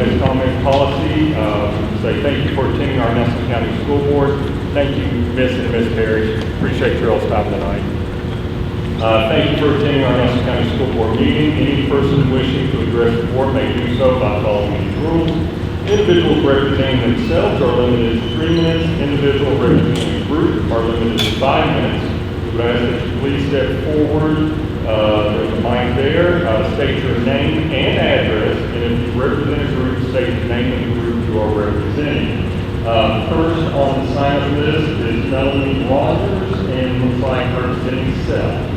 this comment policy, say thank you for attending our Nelson County School Board. Thank you, Miss and Miss Parrish. Appreciate your all's time tonight. Thank you for attending our Nelson County School Board meeting. Any person wishing to address the board may do so by following these rules. Individuals representing themselves are limited to 3 minutes. Individuals representing a group are limited to 5 minutes. We would ask that you please step forward. There's a mic there. State your name and address, and if you represent a group, state the name of the group you are representing. First on the sign-up list is Melanie Rogers, and looks like representing Seth.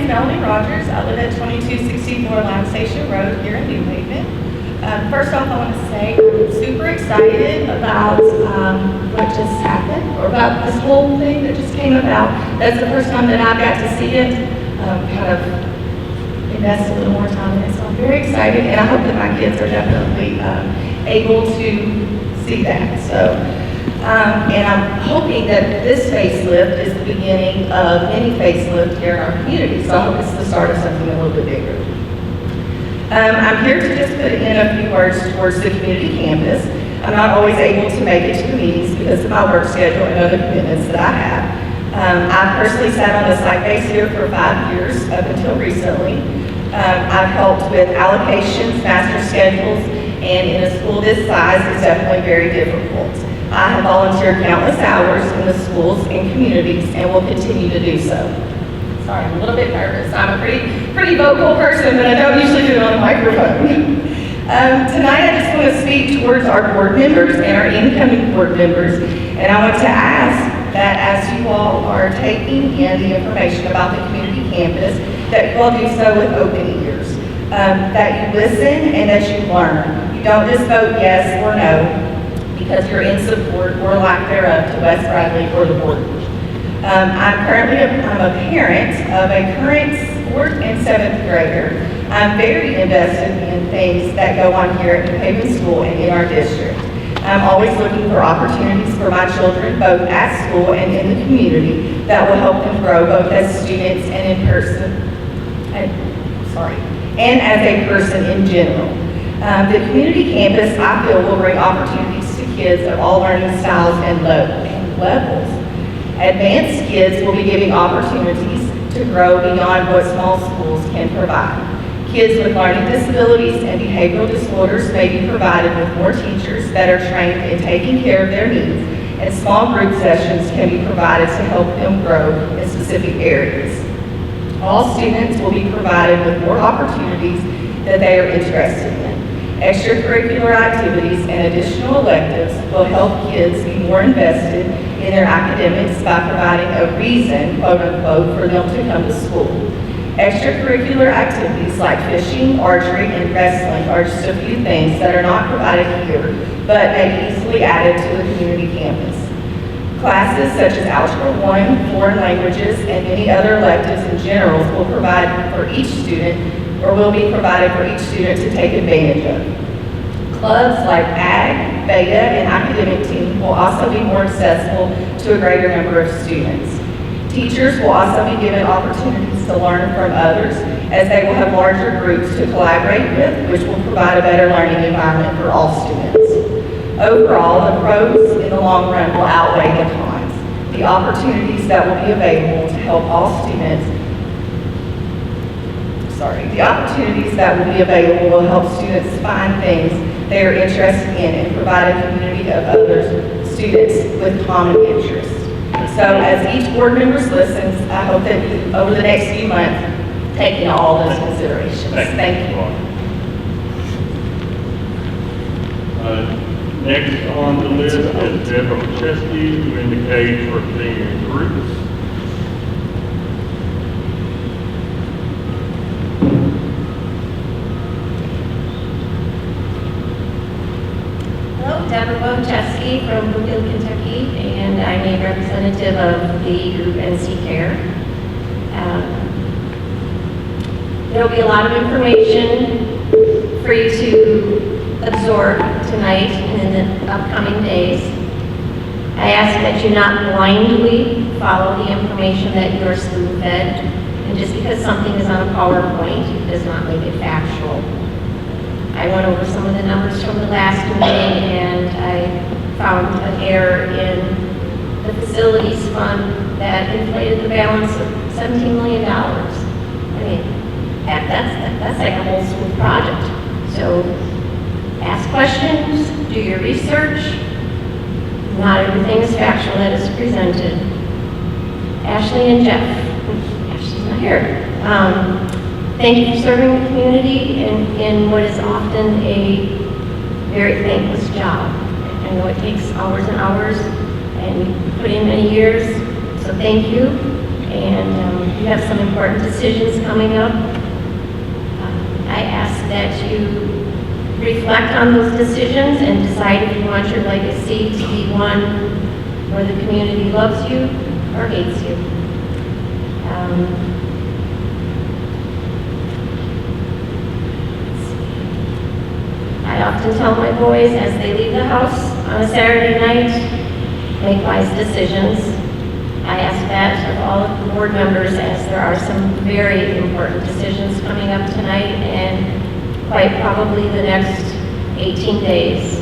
Melanie Rogers. I live at 2264 Lime Station Road here in New Haven. First off, I want to say I'm super excited about what just happened, or about this whole thing that just came about. That's the first time that I've got to see it, kind of invest a little more time in it. So I'm very excited, and I hope that my kids are definitely able to see that. So. And I'm hoping that this facelift is the beginning of any facelift here in our community. So I hope it's the start of something a little bit bigger. I'm here to just put in a few words towards the community campus. I'm not always able to make it to the meetings because of my work schedule and other commitments that I have. I personally sat on the site base here for 5 years up until recently. I've helped with allocations, master schedules, and in a school this size, it's definitely very difficult. I have volunteered countless hours in the schools and communities and will continue to do so. Sorry, I'm a little bit nervous. I'm a pretty vocal person, but I don't usually do it on a microphone. Tonight I just want to speak towards our board members and our incoming board members, and I want to ask that as you all are taking in the information about the community campus, that you all do so with open ears, that you listen and that you learn. You don't just vote yes or no, because you're in support or lack thereof to West Bradley or the board. I'm a parent of a current 4th and 7th grader. I'm very invested in things that go on here at New Haven School and in our district. I'm always looking for opportunities for my children, both at school and in the community, that will help them grow both as students and in person, and as a person in general. The community campus, I feel, will bring opportunities to kids of all learning styles and levels. Advanced kids will be giving opportunities to grow beyond what small schools can provide. Kids with learning disabilities and behavioral disorders may be provided with more teachers that are trained in taking care of their needs, and small group sessions can be provided to help them grow in specific areas. All students will be provided with more opportunities that they are interested in. Extracurricular activities and additional electives will help kids be more invested in their academics by providing a reason, quote unquote, for them to come to school. Extracurricular activities like fishing, archery, and wrestling are just a few things that are not provided here, but may be easily added to the community campus. Classes such as Algebra 1, foreign languages, and many other electives and generals will provide for each student, or will be provided for each student to take advantage of. Clubs like AG, Beta, and Academic Team will also be more accessible to a greater number of students. Teachers will also be given opportunities to learn from others, as they will have larger groups to collaborate with, which will provide a better learning environment for all students. Overall, the pros in the long run will outweigh the cons. The opportunities that will be available to help all students will help students find things they are interested in and provide a community of other students with common interests. So as each board member listens, I hope that you, over the next few months, take in all those considerations. Thank you. Next on the list is Deborah Chesky, who indicates representing groups. Deborah Chesky from Bluefield, Kentucky, and I'm a representative of the group NC Care. There will be a lot of information for you to absorb tonight and in the upcoming days. I ask that you not blindly follow the information that you are spoon-fed, and just because something is on a PowerPoint does not make it factual. I went over some of the numbers from the last meeting, and I found an error in the facilities fund that inflated the balance of $17 million. I mean, that's like a whole school project. So ask questions, do your research. Not everything is factual that is presented. Ashley and Jeff, Ashley's not here. Thank you for serving the community in what is often a very thankless job. I know it takes hours and hours, and you put in many years, so thank you. And you have some important decisions coming up. I ask that you reflect on those decisions and decide if you want your legacy to be one where the community loves you or hates you. I often tell my boys as they leave the house on a Saturday night, make wise decisions. I ask that of all of the board members, as there are some very important decisions coming up tonight and quite probably the next 18 days.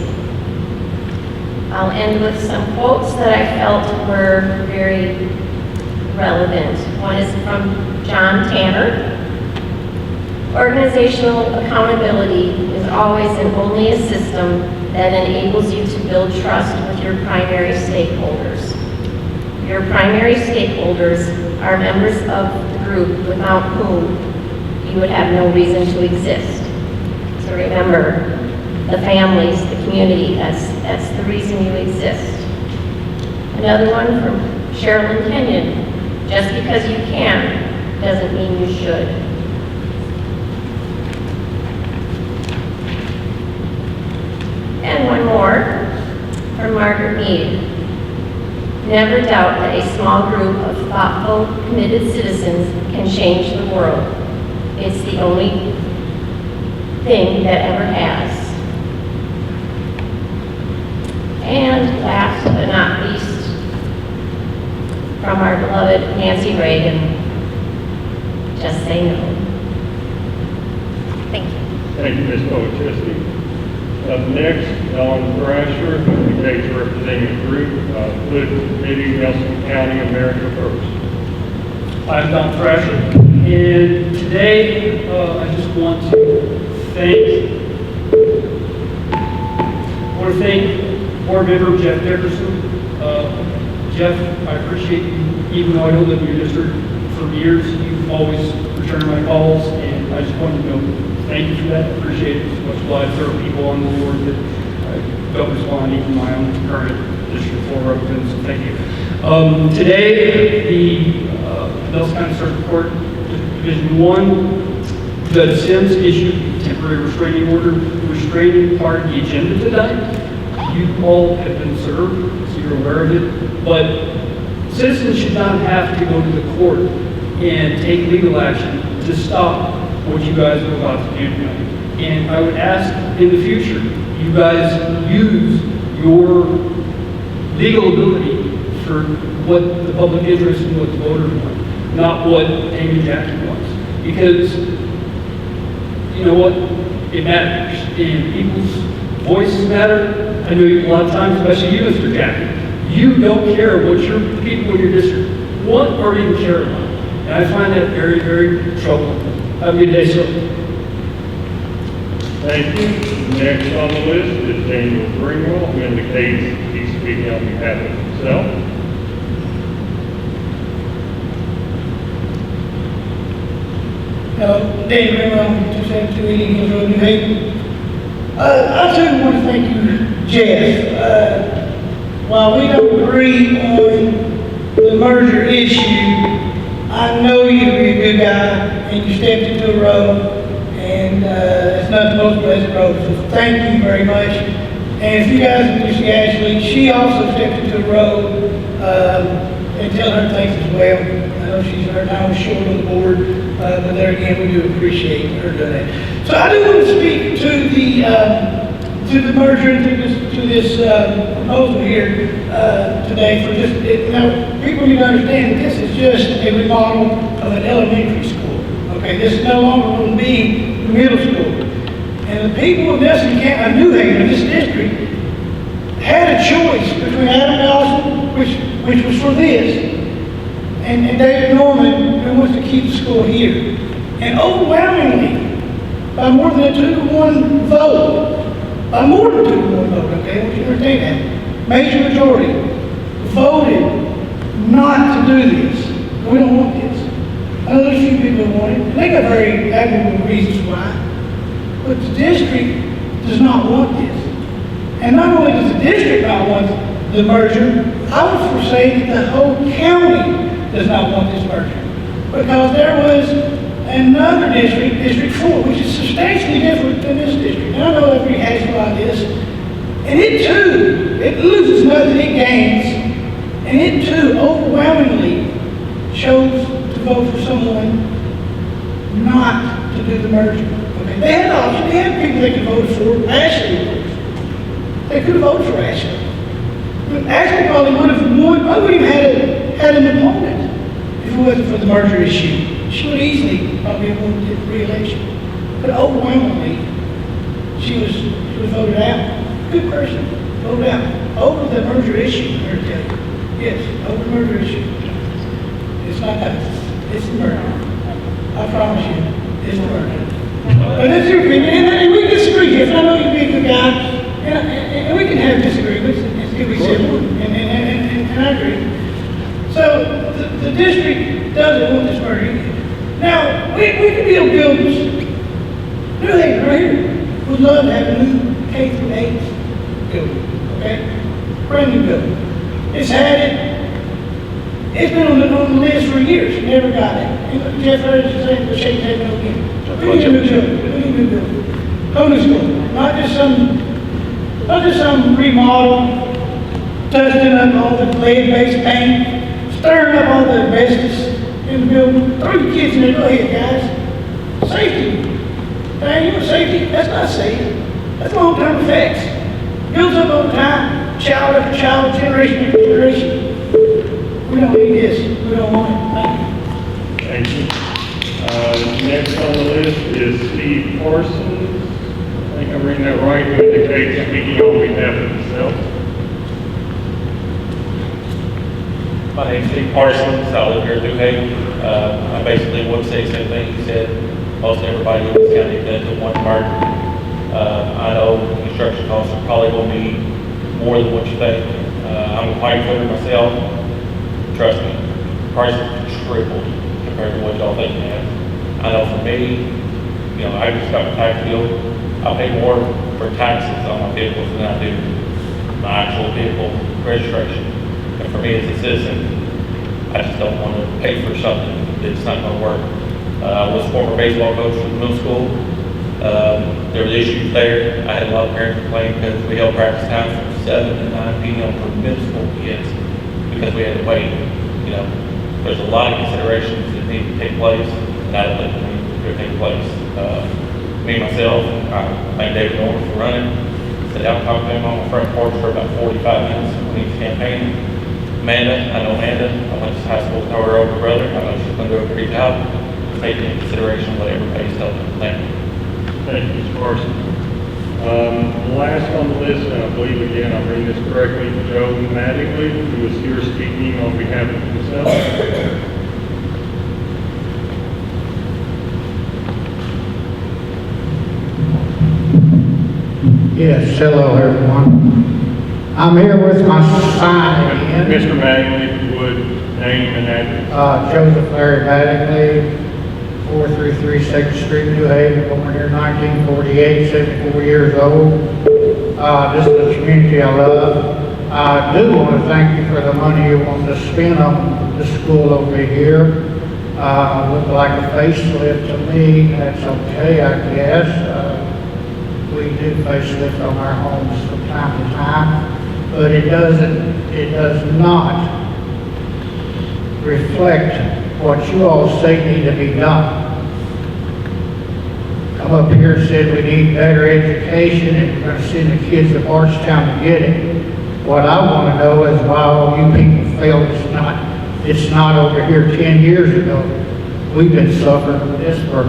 I'll end with some quotes that I felt were very relevant. One is from John Tanner. Organizational accountability is always and only a system that enables you to build trust with your primary stakeholders. Your primary stakeholders are members of the group without whom you would have no reason to exist. So remember, the families, the community, that's the reason you exist. Another one from Sherilyn Kenyon. Just because you can doesn't mean you should. And one more from Margaret Mead. Never doubt that a small group of thoughtful, committed citizens can change the world. It's the only thing that ever has. And last but not least, from our beloved Nancy Reagan, just say no. Thank you. Thank you, Ms. Oachesky. Up next, Ellen Thrasher, who is representing the group, Political Committee, Nelson County, America First. I'm Don Thrasher, and today I just want to thank Board Member Jeff Dickerson. Jeff, I appreciate you, even though I don't live in your district for years, you've always returned my calls, and I just wanted to thank you for that. I appreciate it as much as I serve people on the board that don't respond, even my own current District 4 representatives, so thank you. Today, the Nelson County Circuit Court Division 1, Judge Sims issued a temporary restraining order. The restraining part of the agenda tonight, you all have been served, so you're aware of it, but citizens should not have to go to the court and take legal action to stop what you guys are about to do tonight. And I would ask in the future, you guys use your legal ability for what the public interest and what the voters want, not what Amy Jackson wants. Because, you know what, it matters, and people's voices matter. I know a lot of times, especially you, Mr. Jackson, you don't care what your people in your district want or even care about. And I find that very, very troubling. Have a good day, sir. Thank you. Next on the list is Daniel Greenwell, who indicates he's speaking on behalf of himself. Hello, Dave Greenwell, 272 Eagle Road, New Haven. I too want to thank you, Jeff. While we don't agree on the merger issue, I know you to be a good guy, and you stepped into a role, and it's not the most pleasant role, so thank you very much. And if you guys can just see Ashley, she also stepped into a role, and tell her thanks as well. I know she's her time short on the board, but there again, we do appreciate her doing that. So I do want to speak to the to the merger and to this proposal here today for just, people need to understand that this is just a remodel of an elementary school. Okay, this is no longer going to be middle school. And the people of Nelson County, New Haven, this district, had a choice between Adam Dawson, which was for this, and David Norman, who wants to keep the school here. And overwhelmingly, by more than a 2-to-1 vote, by more than 2-to-1 vote, okay, I want you to understand that, major majority voted not to do this. We don't want this. I know there's a few people who want it, and they got very admirable reasons why. But the district does not want this. And not only does the district not want the merger, I would foresee that the whole county does not want this merger. Because there was another district, District 4, which is substantially different than this district. And I know everybody has a lot of this. And it too, it loses nothing, it gains. And it too overwhelmingly chose to vote for someone not to do the merger. Okay, they had options, they had people they could vote for. Ashley, they could have voted for Ashley. But Ashley probably would have won, probably would have had an opponent if it wasn't for the merger issue. She would easily probably have won the re-election. But overwhelmingly, she was voted out. Good person, voted out. Over the merger issue, I'm here to tell you. Yes, over the merger issue. It's not us, it's the merger. I promise you, it's the merger. But that's your opinion, and we disagree, Jeff. I know you'd be a good guy, and we can have disagreements, and still be civil, and I agree. So, the district doesn't want this merger. Now, we can build buildings. New Haven, right here, would love to have a new K-8 building, okay? Brand new building. It's had it. It's been on the list for years. Never got it. Jeff heard us say the shake that no again. We need a new building. We need a new building. Whole new school. Not just some remodel, dusting up all the lead-based paint, stirring up all the asbestos in the building. Throw your kids in there. Go ahead, guys. Safety. Man, you want safety? That's not safe. That's long-term effects. Builds up over time, child after child, generation after generation. We don't need this. We don't want it. Thank you. Thank you. Next on the list is Steve Parsons. I think I'm reading that right, who indicates speaking on behalf of himself. My name's Steve Parsons. I live here in New Haven. I basically would say the same thing he said. Most everybody in this county does the one merger. I know construction costs are probably going to be more than what you think. I'm a pipe fitter myself. Trust me, prices tripled compared to what y'all think they have. I know for me, you know, I just got my tax bill. I pay more for taxes on my vehicles than I do my actual vehicle registration. And for me as a citizen, I just don't want to pay for something that's not going to work. I was a former baseball coach for the middle school. There were issues there. I had a lot of parents complain because we held practice time from 7 to 9 p.m. for middle school kids because we had to wait. You know, there's a lot of considerations that need to take place, and I don't think they're taking place. Me, myself, I thank David Norman for running. Sat down and talked to him on my front porch for about 45 minutes when he was campaigning. Amanda, I know Amanda. I went to high school with her older brother. I know she's going to do a great job. Taking into consideration what everybody's telling them. Thank you. Thank you, Mr. Parsons. Last on the list, and I believe again I'm reading this correctly, Joe Mattingly, who is here speaking on behalf of himself. Yes, hello everyone. I'm here with my sign again. Mr. Mattingly, if you would, name and address. Joseph Larry Mattingly, 433 2nd Street, New Haven, born here in 1948, 74 years old. This is a community I love. I do want to thank you for the money you want to spend on the school over here. Looked like a facelift to me. That's okay, I guess. We do facelift on our homes from time to time, but it does not reflect what you all say need to be done. come up here and said we need better education and we're gonna send the kids to Bardstown to get it. What I wanna know is why all you people feel it's not over here 10 years ago. We've been suffering from this for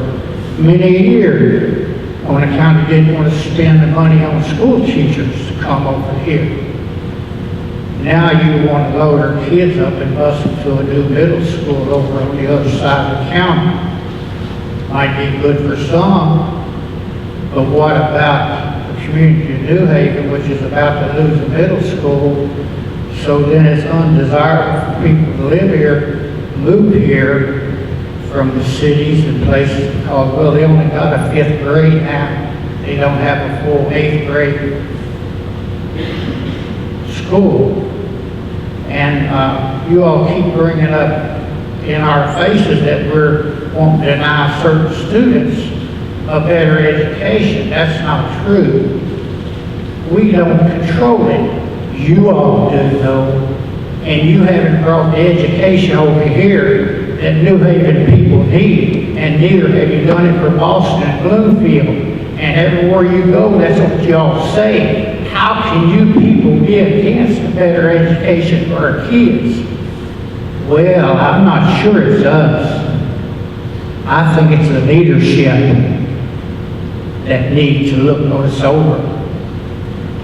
many years on account of didn't want to spend the money on school teachers to come over here. Now you want to load our kids up and bus them to a new middle school over on the other side of the county. Might be good for some, but what about the community of New Haven, which is about to lose a middle school? So then it's undesirable for people to live here, move here from the cities and places because, well, they only got a 5th grade now. They don't have a full 8th grade school. And you all keep bringing up in our faces that we're wanting to deny certain students a better education. That's not true. We don't control it. You all do though, and you haven't brought the education over here that New Haven people need, and neither have you done it for Boston and Bloomfield. And everywhere you go, that's what y'all say. How can you people be against a better education for our kids? Well, I'm not sure it's us. I think it's the leadership that needs to look us over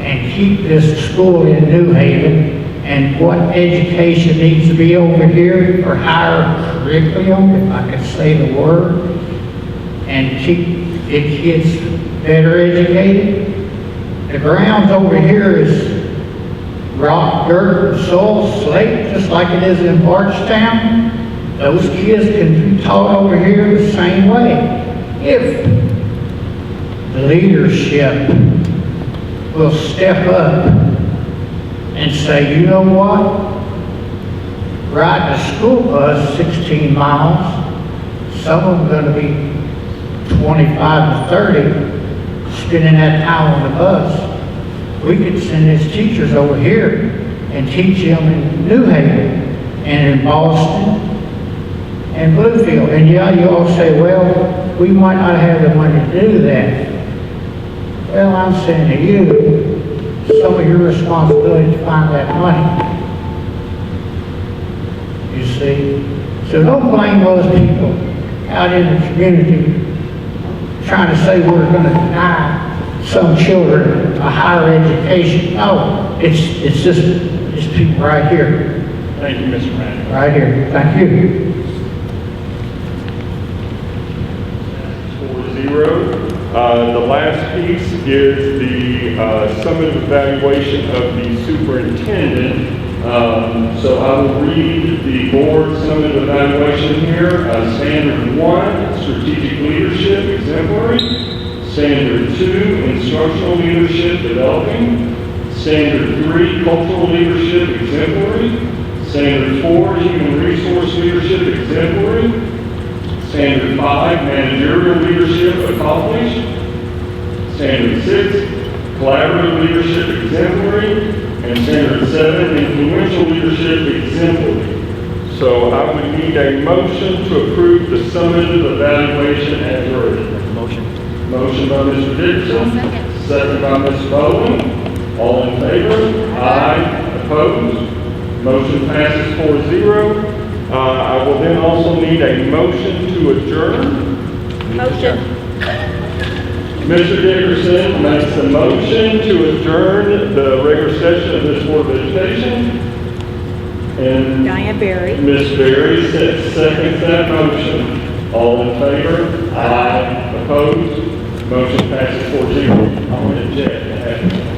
and keep this school in New Haven, and what education needs to be over here for higher curriculum, if I could say the word, and keep the kids better educated. The grounds over here is rock, dirt, soil, slate, just like it is in Bardstown. Those kids can be taught over here the same way. If the leadership will step up and say, you know what? Riding a school bus 16 miles, some of them going to be 25 to 30, spending that time on the bus. We could send his teachers over here and teach them in New Haven and in Boston and Bluefield. And yeah, you all say, well, we might not have the money to do that. Well, I'm saying to you, some of your responsibility to find that money. You see? So don't blame those people out in the community trying to say we're going to deny some children a higher education. No, it's people right here. Thank you, Mr. Manning. Right here. Thank you. 4-0. The last piece is the summative evaluation of the superintendent. So I will read the board summative evaluation here. Standard 1, strategic leadership, exemplary. Standard 2, instructional leadership, developing. Standard 3, cultural leadership, exemplary. Standard 4, human resource leadership, exemplary. Standard 5, managerial leadership, accomplished. Standard 6, collaborative leadership, exemplary. And standard 7, influential leadership, exemplary. So I would need a motion to approve the summative evaluation as written. Motion by Mr. Dickerson. Second by Ms. Rowland. All in favor? Aye. Opposed? Motion passes 4-0. I will then also need a motion to adjourn. Motion. Mr. Dickerson makes a motion to adjourn the regular session of this Board of Education. And Diane Berry. Ms. Berry seconds that motion. All in favor? Aye. Opposed? Motion passes 4-0. I'm going to check.